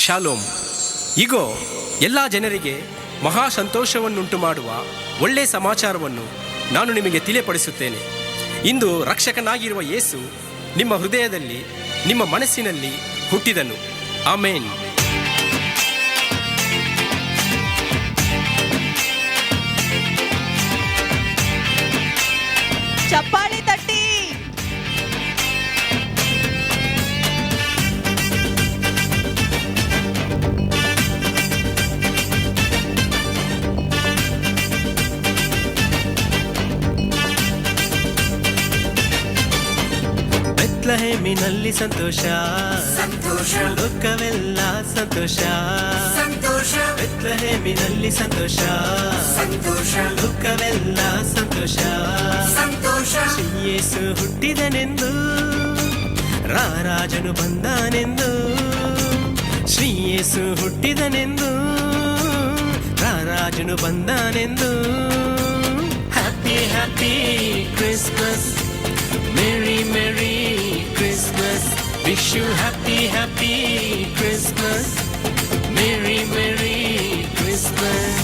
Shalom. ಇಗೋ, ಎಲ್ಲ ಜನರಿಗೆ ಮಹಾ ಸಂತೋಷವನ್ನುಂಟು ಮಾಡುವ ಒಳ್ಳೆಯ ಸಮಾಚಾರವನ್ನು ನಾನು ನಿಮಗೆ ತಿಳಿಯಪಡಿಸುತ್ತೇನೆ. ಇಂದು ರಕ್ಷಕನಾಗಿರುವ ಯೇಸು ನಿಮ್ಮ ಹೃದಯದಲ್ಲಿ, ನಿಮ್ಮ ಮನಸ್ಸಿನಲ್ಲಿ ಹುಟ್ಟಿದನು. ಆಮೇನ್. ಚಪ್ಪಾಳಿ ತಟ್ಟಿ. ಬೆತ್ಲೆಹೇಮಿನಲ್ಲಿ ಸಂತೋಷ, ಸಂತೋಷ, ಲೋಕವೆಲ್ಲ ಸಂತೋಷ. ಸಂತೋಷ, ಬೆತ್ಲೆಹೇಮಿನಲ್ಲಿ ಸಂತೋಷ, ಸಂತೋಷ, ಲೋಕವೆಲ್ಲ ಸಂತೋಷ. ಸಂತೋಷ, ಯೇಸು ಹುಟ್ಟಿದನೆಂದು, ರಾರಾಜನು ಬಂದನೆಂದು. ಶ್ರೀ ಯೇಸು ಹುಟ್ಟಿದನೆಂದು, ರಾರಾಜನು ಬಂದನೆಂದು. Happy happy Christmas, merry merry Christmas. Wish you happy happy Christmas, merry merry Christmas.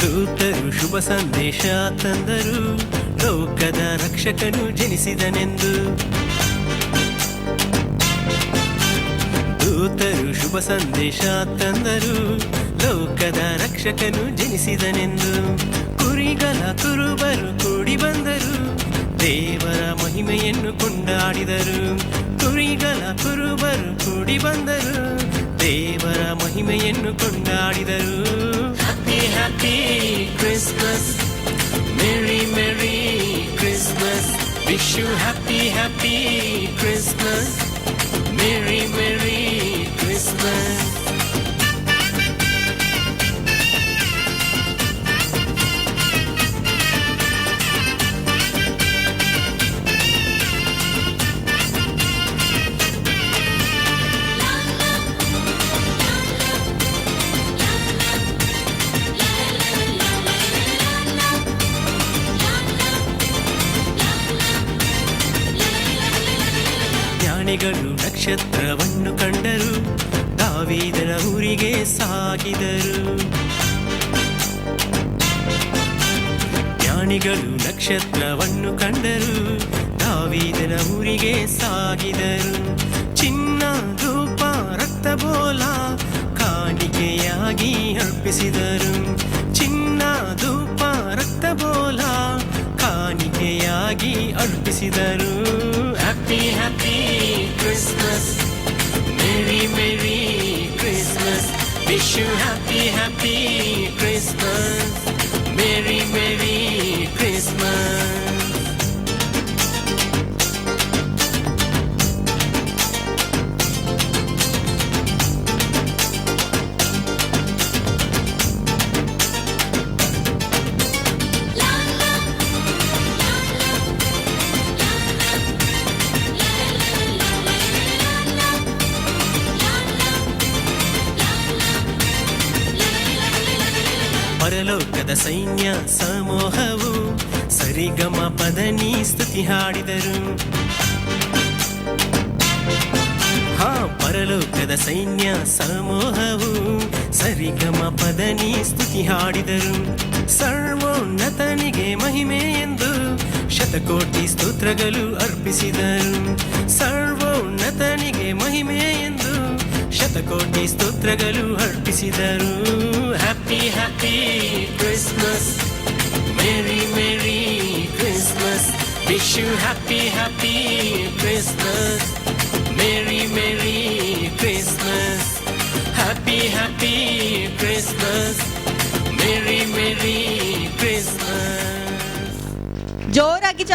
ದೂತರು ಶುಭ ಸಂದೇಶ ತಂದರು, ಲೋಕದ ರಕ್ಷಕನು ಜನಿಸಿದನೆಂದು. ದೂತರು ಶುಭ ಸಂದೇಶ ತಂದರು, ಲೋಕದ ರಕ್ಷಕನು ಜನಿಸಿದನೆಂದು. ಕುರಿಗಳ ಕುರುಬರು ಕೂಡಿ ಬಂದರು, ದೇವರ ಮಹಿಮೆಯನ್ನು ಕೊಂಡಾಡಿದರು. ಕುರಿಗಳ ಕುರುಬರು ಕೂಡಿ ಬಂದರು, ದೇವರ ಮಹಿಮೆಯನ್ನು ಕೊಂಡಾಡಿದರು. Happy happy Christmas, merry merry Christmas. Wish you happy happy Christmas, merry merry Christmas. ಜ್ಞಾನಿಗಳು ನಕ್ಷತ್ರವನ್ನು ಕಂಡರು, ದಾವೀದನ ಊರಿಗೆ ಸಾಗಿದರು. ಜ್ಞಾನಿಗಳು ನಕ್ಷತ್ರವನ್ನು ಕಂಡರು, ದಾವೀದನ ಊರಿಗೆ ಸಾಗಿದರು. ಚಿನ್ನ ಧೂಪ ರಕ್ತಬೋಲ ಕಾಣಿಕೆಯಾಗಿ ಅರ್ಪಿಸಿದರು. ಚಿನ್ನ ಧೂಪ ರಕ್ತಬೋಲ ಕಾಣಿಕೆಯಾಗಿ ಅರ್ಪಿಸಿದರು. Happy happy Christmas, merry merry Christmas. Wish you happy happy Christmas, merry merry Christmas. ಪರಲೋಕದ ಸೈನ್ಯ ಸಮೂಹವು ಸರಿಗಮ ಪದನಿ ಸ್ತುತಿ ಹಾಡಿದರು. ಪರಲೋಕದ ಸೈನ್ಯ ಸಮೂಹವು ಸರಿಗಮ ಪದನಿ ಸ್ತುತಿ ಹಾಡಿದರು. ಸರ್ವೋನ್ನತನಿಗೆ ಮಹಿಮೆ ಎಂದು ಶತಕೋಟಿ ಸ್ತೋತ್ರಗಳು ಅರ್ಪಿಸಿದರು. ಸರ್ವೋನ್ನತನಿಗೆ ಮಹಿಮೆ ಎಂದು ಶತಕೋಟಿ ಸ್ತೋತ್ರಗಳು ಅರ್ಪಿಸಿದರು. Happy happy Christmas, merry merry Christmas. Wish you happy happy Christmas,